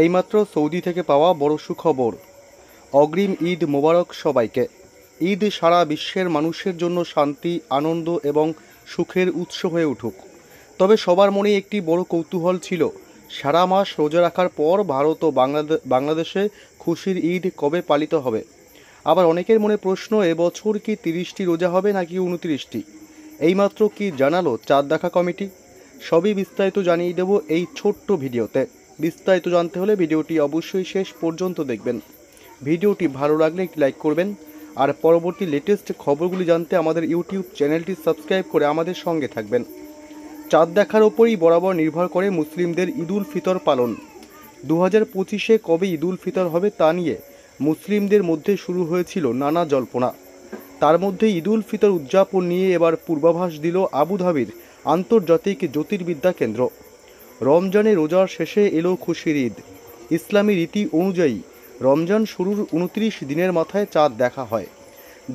এইমাত্র সৌদি থেকে পাওয়া বড় সুখবর। অগ্রিম ঈদ মোবারক সবাইকে। ঈদ সারা বিশ্বের মানুষের জন্য শান্তি, আনন্দ এবং সুখের উৎস হয়ে উঠুক। তবে সবার মনে একটি বড় কৌতূহল ছিল, সারা মাস রোজা রাখার পর ভারত ও বাংলাদেশে খুশির ঈদ কবে পালিত হবে। আবার অনেকের মনে প্রশ্ন, এবছর কি 30টি রোজা হবে নাকি 29টি। এইমাত্র কি জানালো চাঁদ দেখা কমিটি। সবই বিস্তারিত জানিয়ে দেব এই ছোট্ট ভিডিওতে। বিস্তারিত জানতে হলে ভিডিওটি অবশ্যই শেষ পর্যন্ত দেখবেন। ভিডিওটি ভালো লাগলে একটি লাইক করবেন, আর পরবর্তী লেটেস্ট খবরগুলি জানতে আমাদের ইউটিউব চ্যানেলটি সাবস্ক্রাইব করে আমাদের সঙ্গে থাকবেন। চাঁদ দেখার ওপরই বরাবর নির্ভর করে মুসলিমদের ঈদুল ফিতর পালন। 2025-এ কবে ঈদুল ফিতর হবে তা নিয়ে মুসলিমদের মধ্যে শুরু হয়েছিল নানা জল্পনা। তার মধ্যে ঈদুল ফিতর উদযাপন নিয়ে এবার পূর্বাভাস দিল আবুধাবির আন্তর্জাতিক জ্যোতির্বিদ্যা কেন্দ্র। রমজানে রোজার শেষে এলো খুশির ঈদ। ইসলামী রীতি অনুযায়ী রমজান শুরুর 29 দিনের মাথায় চাঁদ দেখা হয়।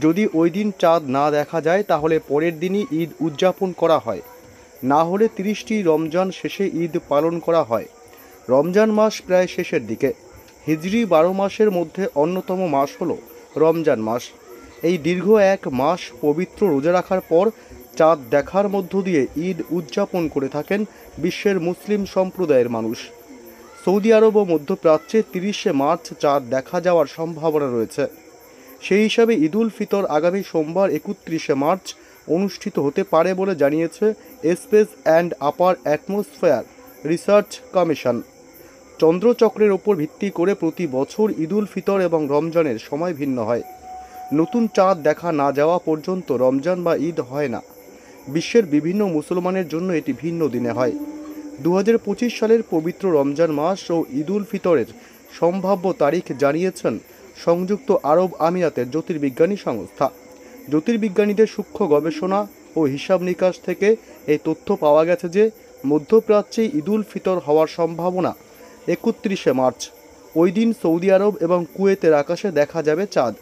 যদি ওই দিন চাঁদ না দেখা যায় তাহলে পরের দিনই ঈদ উদযাপন করা হয়, না হলে 30টি রমজান শেষে ঈদ পালন করা হয়। রমজান মাস প্রায় শেষের দিকে। হিজরি 12 মাসের মধ্যে অন্যতম মাস হলো রমজান মাস। এই দীর্ঘ এক মাস পবিত্র রোজা রাখার পর চাঁদ দেখার মধ্য দিয়ে ঈদ উদযাপন করে থাকেন বিশ্বের মুসলিম সম্প্রদায়ের মানুষ। সৌদি আরব ও মধ্যপ্রাচ্যে 30শে মার্চ চাঁদ দেখা যাওয়ার সম্ভাবনা রয়েছে। সেই হিসাবে ঈদুল ফিতর আগামী সোমবার 31শে মার্চ অনুষ্ঠিত হতে পারে বলে জানিয়েছে space and upper atmosphere research commission. চন্দ্রচক্রের ওপর ভিত্তি করে প্রতি বছর ঈদুল ফিতর এবং রমজানের সময় ভিন্ন হয়। নতুন চাঁদ দেখা না যাওয়া পর্যন্ত রমজান বা ঈদ হয় না। বিশ্বের বিভিন্ন মুসলমানের জন্য এটি ভিন্ন দিনে হয়। 2025 সালের পবিত্র রমজান মাস ও ঈদুল ফিতরের সম্ভাব্য তারিখ জানিয়েছেন সংযুক্ত আরব আমিরাতের জ্যোতির্বিজ্ঞানী সংস্থা। জ্যোতির্বিজ্ঞানীদের সূক্ষ্ম গবেষণা ও হিসাব নিকাশ থেকে এই তথ্য পাওয়া গেছে যে মধ্যপ্রাচ্যে ঈদুল ফিতর হওয়ার সম্ভাবনা 31শে মার্চ। ওই দিন সৌদি আরব এবং কুয়েতের আকাশে দেখা যাবে চাঁদ।